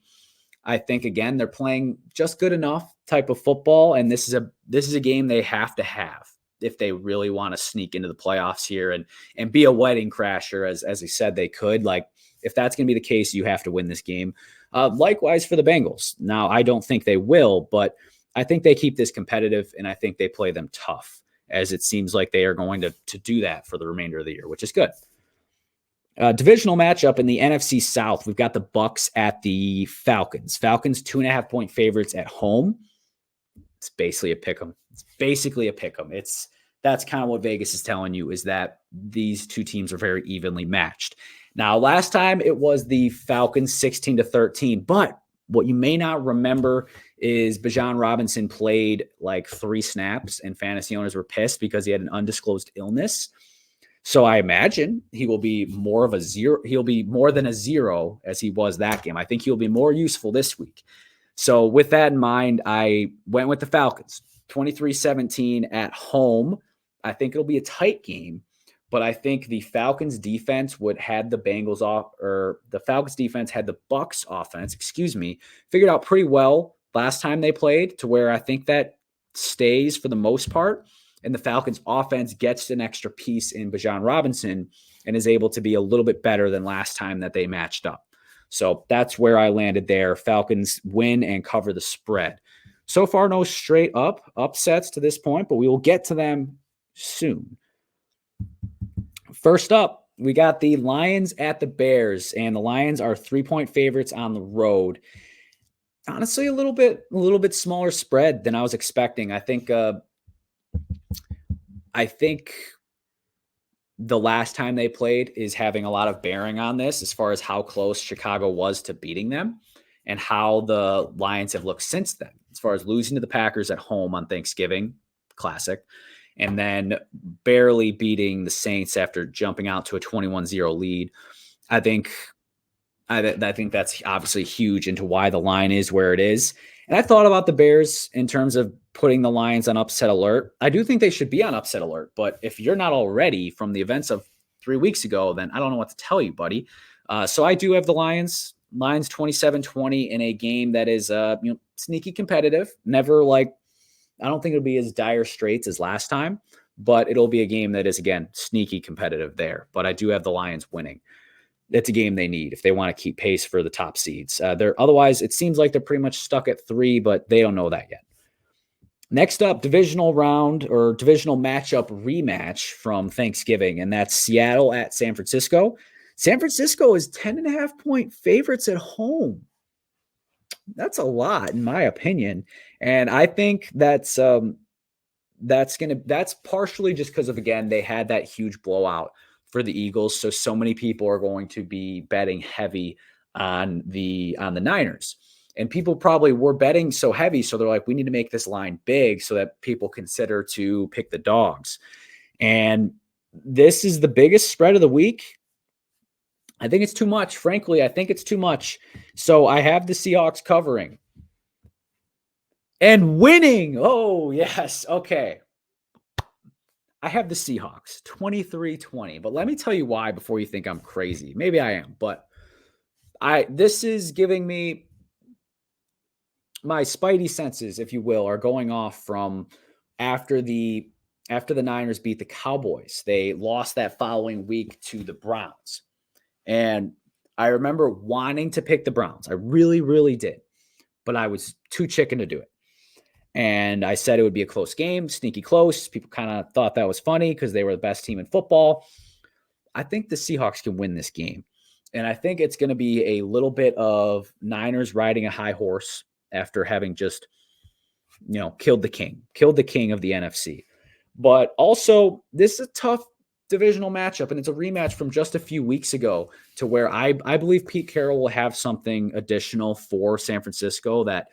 A: I think, again, they're playing just good enough type of football, and this is a game they have to have if they really want to sneak into the playoffs here and be a wedding crasher, as he said they could. Like, if that's going to be the case, you have to win this game. Likewise for the Bengals. Now, I don't think they will, but I think they keep this competitive, and I think they play them tough, as it seems like they are going to do that for the remainder of the year, which is good. Divisional matchup in the NFC South. We've got the Bucs at the Falcons. Falcons 2.5 point favorites at home. It's basically a pick 'em. That's kind of what Vegas is telling you, is that these two teams are very evenly matched. Now, last time it was the Falcons 16-13, but what you may not remember is Bijan Robinson played like 3 snaps, and fantasy owners were pissed because he had an undisclosed illness. So I imagine he will be more of a zero. He'll be more than a zero as he was that game. I think he'll be more useful this week. So with that in mind, I went with the Falcons, 23-17 at home. I think it'll be a tight game, but I think the Falcons defense had the Bengals off, or the Falcons defense had the Bucs offense, figured out pretty well last time they played, to where I think that stays for the most part. And the Falcons offense gets an extra piece in Bijan Robinson and is able to be a little bit better than last time that they matched up. So that's where I landed there. Falcons win and cover the spread. So far, no straight up upsets to this point, but we will get to them soon. First up, we got the Lions at the Bears, and the Lions are 3-point favorites on the road. Honestly, a little bit smaller spread than I was expecting. I think the last time they played is having a lot of bearing on this, as far as how close Chicago was to beating them and how the Lions have looked since then, as far as losing to the Packers at home on Thanksgiving, classic, and then barely beating the Saints after jumping out to a 21-0 lead. I think that's obviously huge into why the line is where it is. And I thought about the Bears in terms of putting the Lions on upset alert. I do think they should be on upset alert, but if you're not already from the events of 3 weeks ago, then I don't know what to tell you, buddy. So I do have the Lions 27-20 in a game that is sneaky competitive. Never I don't think it'll be as dire straits as last time, but it'll be a game that is, again, sneaky competitive there. But I do have the Lions winning. It's a game they need if they want to keep pace for the top seeds. Otherwise, it seems like they're pretty much stuck at 3, but they don't know that yet. Next up, divisional round or divisional matchup rematch from Thanksgiving, and that's Seattle at San Francisco. San Francisco is 10.5 point favorites at home. That's a lot, in my opinion, and I think that's partially just because of, again, they had that huge blowout for the Eagles. So many people are going to be betting heavy on the Niners. And people probably were betting so heavy. So they're like, we need to make this line big so that people consider to pick the dogs. And this is the biggest spread of the week. I think it's too much. Frankly, I think it's too much. So I have the Seahawks covering and winning. Oh, yes. Okay. I have the Seahawks 23-20, but let me tell you why before you think I'm crazy. Maybe I am, but this is giving me my spidey senses, if you will, are going off from after the Niners beat the Cowboys. They lost that following week to the Browns. And I remember wanting to pick the Browns. I really, really did. But I was too chicken to do it. And I said it would be a close game, sneaky close. People kind of thought that was funny because they were the best team in football. I think the Seahawks can win this game. And I think it's going to be a little bit of Niners riding a high horse after having just, killed the king of the NFC. But also, this is a tough divisional matchup, and it's a rematch from just a few weeks ago to where I believe Pete Carroll will have something additional for San Francisco that,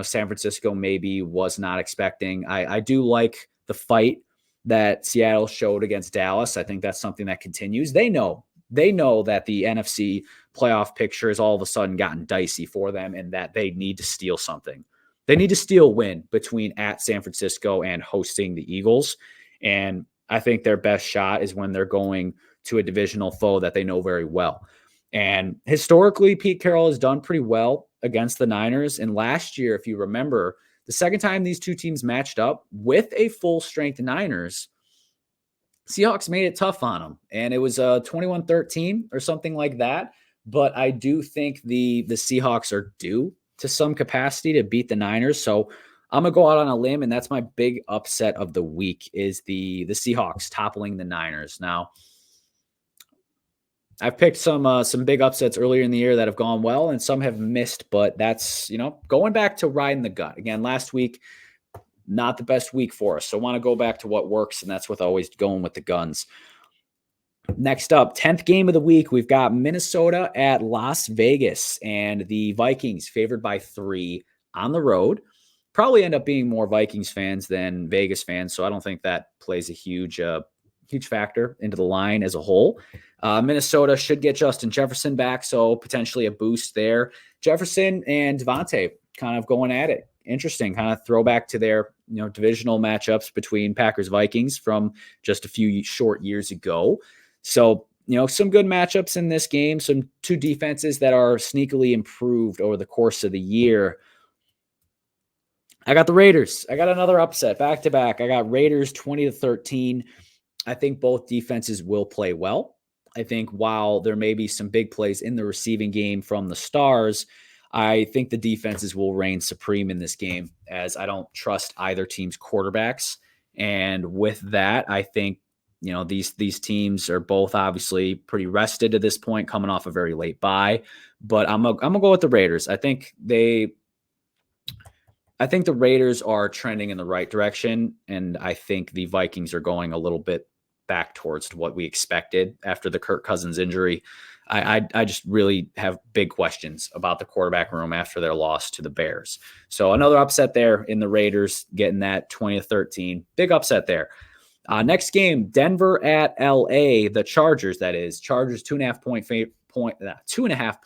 A: San Francisco maybe was not expecting. I do like the fight that Seattle showed against Dallas. I think that's something that continues. They know that the NFC playoff picture has all of a sudden gotten dicey for them and that they need to steal something. They need to steal a win between at San Francisco and hosting the Eagles. And I think their best shot is when they're going to a divisional foe that they know very well. And historically, Pete Carroll has done pretty well against the Niners. And last year, if you remember, the second time these two teams matched up with a full strength Niners, Seahawks made it tough on them. And it was 21-13 or something like that. But I do think the Seahawks are due to some capacity to beat the Niners. So I'm going to go out on a limb, and that's my big upset of the week is the Seahawks toppling the Niners. Now, I've picked some big upsets earlier in the year that have gone well, and some have missed, but that's, going back to riding the gut. Again, last week, not the best week for us. So I want to go back to what works, and that's with always going with the guns. Next up, 10th game of the week, we've got Minnesota at Las Vegas, and the Vikings favored by 3 on the road. Probably end up being more Vikings fans than Vegas fans, so I don't think that plays a huge factor into the line as a whole. Minnesota should get Justin Jefferson back, so potentially a boost there. Jefferson and Devontae kind of going at it. Interesting, kind of throwback to their divisional matchups between Packers-Vikings from just a few short years ago. So, some good matchups in this game, some two defenses that are sneakily improved over the course of the year. I got the Raiders. I got another upset back-to-back. I got Raiders 20-13. I think both defenses will play well. I think while there may be some big plays in the receiving game from the Stars, I think the defenses will reign supreme in this game as I don't trust either team's quarterbacks. And with that, I think, these teams are both obviously pretty rested at this point, coming off a very late bye. But I'm gonna go with the Raiders. I think the Raiders are trending in the right direction, and I think the Vikings are going a little bit back towards what we expected after the Kirk Cousins injury. I just really have big questions about the quarterback room after their loss to the Bears. So another upset there in the Raiders, getting that 20-13. Big upset there. Next game, Denver at LA, the Chargers, that is. Chargers 2.5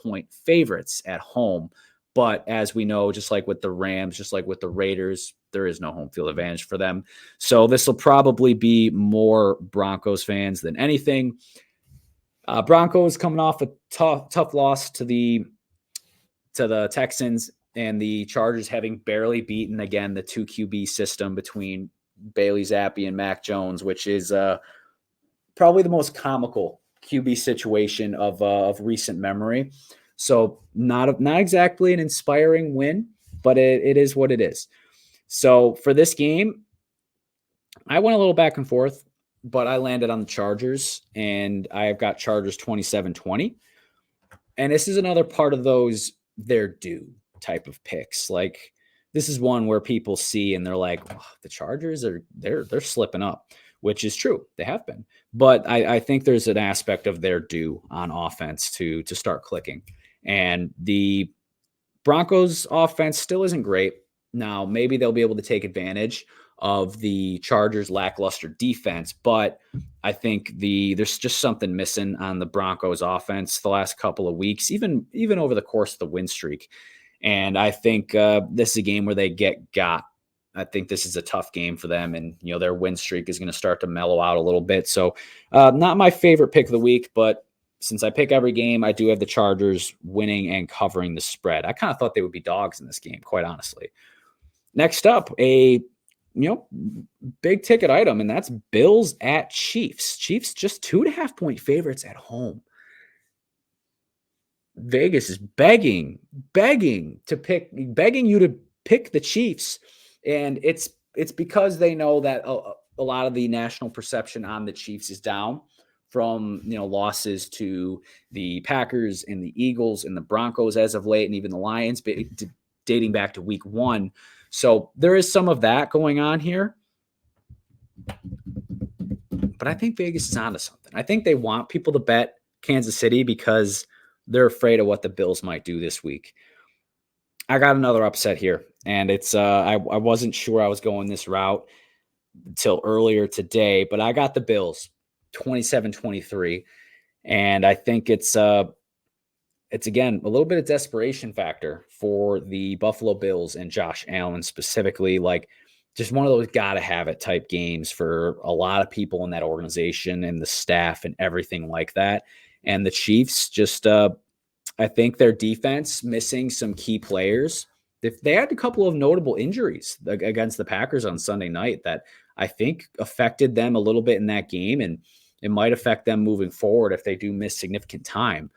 A: point favorites at home. But as we know, just like with the Rams, just like with the Raiders, there is no home field advantage for them. So this will probably be more Broncos fans than anything. Broncos coming off a tough loss to the Texans, and the Chargers having barely beaten, again, the 2 QB system between Bailey Zappi and Mac Jones, which is probably the most comical QB situation of recent memory. So not exactly an inspiring win, but it is what it is. So for this game, I went a little back and forth, but I landed on the Chargers, and I've got Chargers 27-20. And this is another part of those they're due type of picks. Like, this is one where people see and they're like, oh, the Chargers they're slipping up. which is true. They have been. But I think there's an aspect of their due on offense to start clicking. And the Broncos offense still isn't great. Now, maybe they'll be able to take advantage of the Chargers' lackluster defense, but I think there's just something missing on the Broncos offense the last couple of weeks, even over the course of the win streak. And I think this is a game where they get got. I think this is a tough game for them, and their win streak is going to start to mellow out a little bit. So, not my favorite pick of the week, but since I pick every game, I do have the Chargers winning and covering the spread. I kind of thought they would be dogs in this game, quite honestly. Next up, a big ticket item, and that's Bills at Chiefs. Chiefs just 2.5-point favorites at home. Vegas is begging you to pick the Chiefs, and it's because they know that a lot of the national perception on the Chiefs is down from losses to the Packers and the Eagles and the Broncos as of late, and even the Lions dating back to week 1. So there is some of that going on here. But I think Vegas is onto something. I think they want people to bet Kansas City because they're afraid of what the Bills might do this week. I got another upset here, and it's I wasn't sure I was going this route until earlier today, but I got the Bills 27-23, and I think it's again a little bit of desperation factor for the Buffalo Bills and Josh Allen specifically, like just one of those gotta have it type games for a lot of people in that organization and the staff and everything like that. And the Chiefs just I think their defense missing some key players. They had a couple of notable injuries against the Packers on Sunday night that I think affected them a little bit in that game, and it might affect them moving forward if they do miss significant time.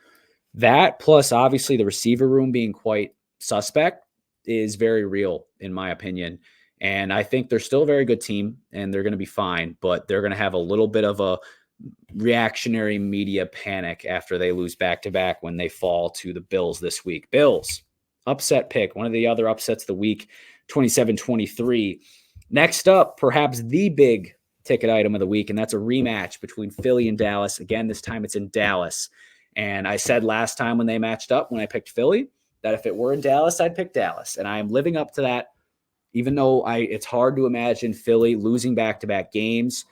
A: That plus obviously the receiver room being quite suspect is very real in my opinion. And I think they're still a very good team and they're going to be fine, but they're going to have a little bit of a reactionary media panic after they lose back-to-back when they fall to the Bills this week. Bills, upset pick, one of the other upsets of the week, 27-23. Next up, perhaps the big ticket item of the week, and that's a rematch between Philly and Dallas. Again, this time it's in Dallas. And I said last time when they matched up, when I picked Philly, that if it were in Dallas, I'd pick Dallas. And I am living up to that, even though it's hard to imagine Philly losing back-to-back games.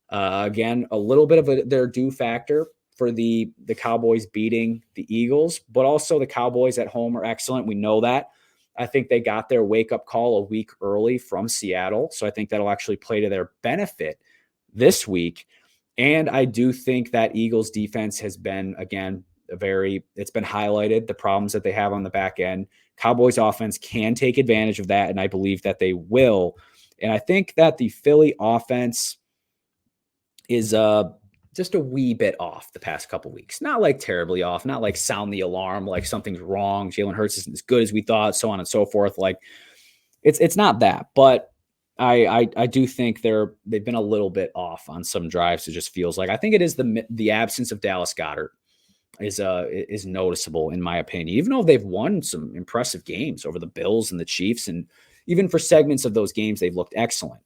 A: Again, a little bit of their due factor for the Cowboys beating the Eagles, but also the Cowboys at home are excellent. We know that. I think they got their wake-up call a week early from Seattle, so I think that'll actually play to their benefit this week. And I do think that Eagles defense has been, again, it's been highlighted, the problems that they have on the back end. Cowboys offense can take advantage of that, and I believe that they will. And I think that the Philly offense is just a wee bit off the past couple weeks. Not like terribly off, not like sound the alarm, like something's wrong. Jalen Hurts isn't as good as we thought, so on and so forth. Like it's not that, but I do think they've been a little bit off on some drives. It just feels like I think it is the absence of Dallas Goedert is noticeable in my opinion. Even though they've won some impressive games over the Bills and the Chiefs, and even for segments of those games they've looked excellent.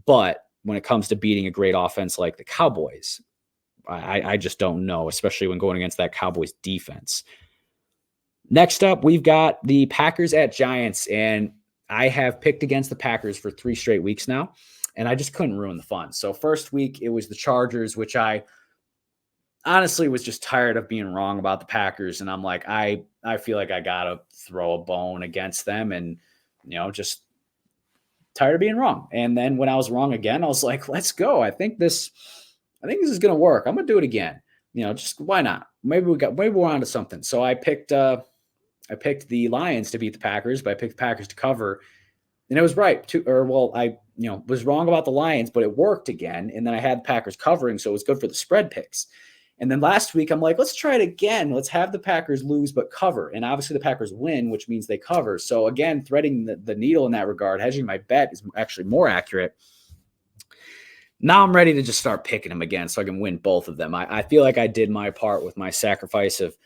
A: But when it comes to beating a great offense like the Cowboys, I just don't know, especially when going against that Cowboys defense. Next up, we've got the Packers at Giants, and I have picked against the Packers for 3 straight weeks now, and I just couldn't ruin the fun. So first week, it was the Chargers, which I honestly was just tired of being wrong about the Packers, and I'm like, I feel like I got to throw a bone against them and, just tired of being wrong. And then when I was wrong again, I was like, let's go. I think this is going to work. I'm going to do it again. Just why not? Maybe we're onto something. So I picked the Lions to beat the Packers, but I picked the Packers to cover, and it was right. I was wrong about the Lions, but it worked again. And then I had the Packers covering, so it was good for the spread picks. And then last week, I'm like, let's try it again. Let's have the Packers lose but cover. And obviously the Packers win, which means they cover. So again, threading the needle in that regard, hedging my bet is actually more accurate. Now I'm ready to just start picking them again so I can win both of them. I feel like I did my part with my sacrifice of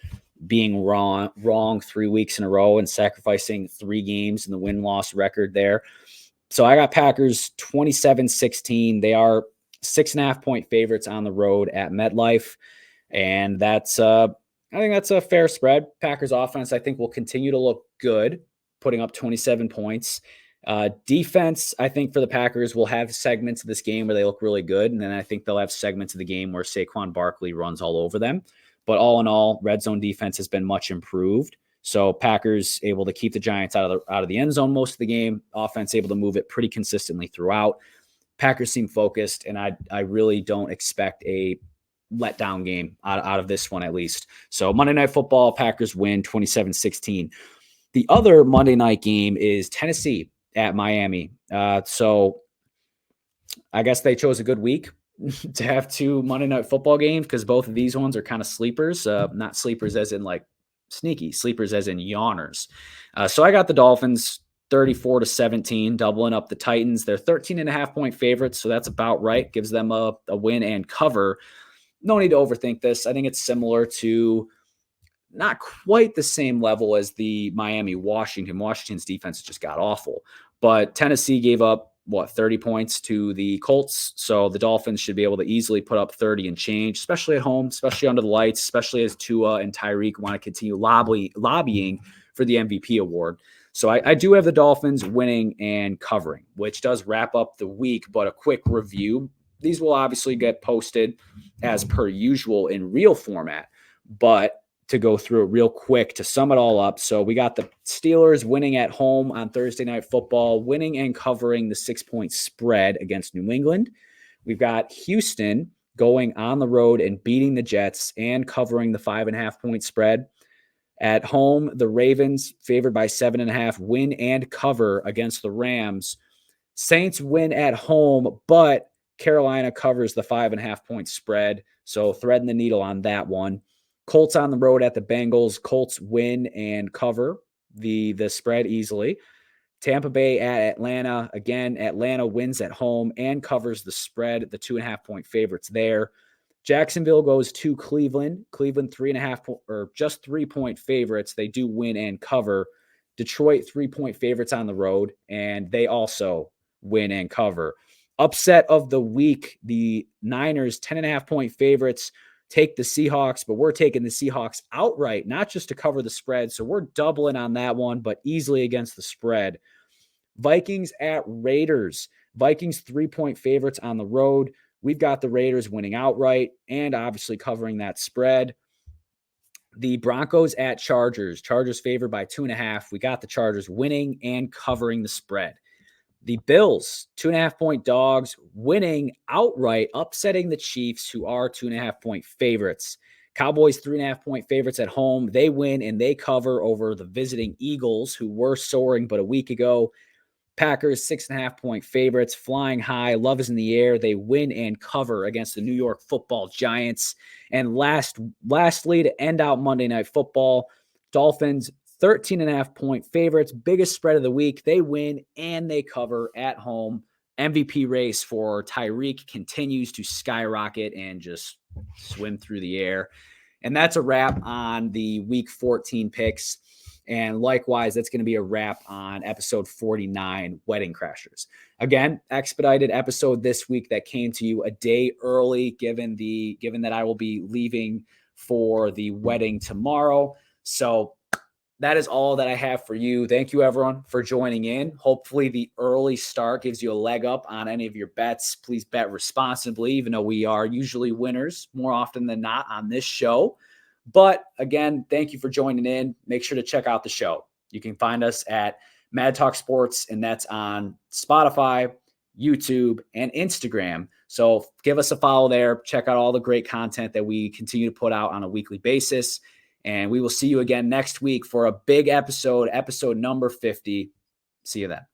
A: being wrong 3 weeks in a row and sacrificing 3 games in the win-loss record there. So I got Packers 27-16. They are 6.5-point favorites on the road at MetLife. And that's, I think that's a fair spread. Packers offense, I think, will continue to look good, putting up 27 points. Defense, I think, for the Packers will have segments of this game where they look really good. And then I think they'll have segments of the game where Saquon Barkley runs all over them. But all in all, red zone defense has been much improved. So Packers able to keep the Giants out of the end zone most of the game. Offense able to move it pretty consistently throughout. Packers seem focused, and I really don't expect a letdown game out of this one, at least. So Monday Night Football, Packers win 27-16. The other Monday night game is Tennessee at Miami. So I guess they chose a good week to have two Monday Night Football games because both of these ones are kind of sleepers. Not sleepers as in like sneaky, sleepers as in yawners. So I got the Dolphins 34-17, doubling up the Titans. They're 13.5-point favorites, so that's about right. Gives them a win and cover. No need to overthink this. I think it's similar to not quite the same level as the Miami-Washington. Washington's defense just got awful. But Tennessee gave up, 30 points to the Colts. So the Dolphins should be able to easily put up 30 and change, especially at home, especially under the lights, especially as Tua and Tyreek want to continue lobbying for the MVP award. So I do have the Dolphins winning and covering, which does wrap up the week. But a quick review. These will obviously get posted as per usual in real format. But to go through it real quick to sum it all up. So we got the Steelers winning at home on Thursday Night Football, winning and covering the 6-point spread against New England. We've got Houston going on the road and beating the Jets and covering the 5.5-point spread. At home, the Ravens, favored by 7.5, win and cover against the Rams. Saints win at home, but Carolina covers the 5.5-point spread. So threading the needle on that one. Colts on the road at the Bengals. Colts win and cover the spread easily. Tampa Bay at Atlanta. Again, Atlanta wins at home and covers the spread, the 2.5-point favorites there. Jacksonville goes to Cleveland. Cleveland 3.5 or just 3-point favorites. They do win and cover. Detroit 3-point favorites on the road, and they also win and cover. Upset of the week, the Niners 10.5-point favorites take the Seahawks, but we're taking the Seahawks outright, not just to cover the spread. So we're doubling on that one, but easily against the spread. Vikings at Raiders. Vikings 3-point favorites on the road. We've got the Raiders winning outright and obviously covering that spread. The Broncos at Chargers. Chargers favored by 2.5. We got the Chargers winning and covering the spread. The Bills, 2.5-point dogs, winning outright, upsetting the Chiefs, who are 2.5-point favorites. Cowboys, 3.5-point favorites at home. They win and they cover over the visiting Eagles, who were soaring but a week ago. Packers, 6.5-point favorites, flying high. Love is in the air. They win and cover against the New York Football Giants. And lastly, to end out Monday Night Football, Dolphins, 13.5-point favorites, biggest spread of the week. They win and they cover at home. MVP race for Tyreek continues to skyrocket and just swim through the air. And that's a wrap on the Week 14 picks. And likewise, that's going to be a wrap on episode 49, Wedding Crashers. Again, expedited episode this week that came to you a day early, given that I will be leaving for the wedding tomorrow. So that is all that I have for you. Thank you, everyone, for joining in. Hopefully, the early start gives you a leg up on any of your bets. Please bet responsibly, even though we are usually winners more often than not on this show. But again, thank you for joining in. Make sure to check out the show. You can find us at Mad Talk Sports, and that's on Spotify, YouTube, and Instagram. So give us a follow there. Check out all the great content that we continue to put out on a weekly basis. And we will see you again next week for a big episode number 50. See you then.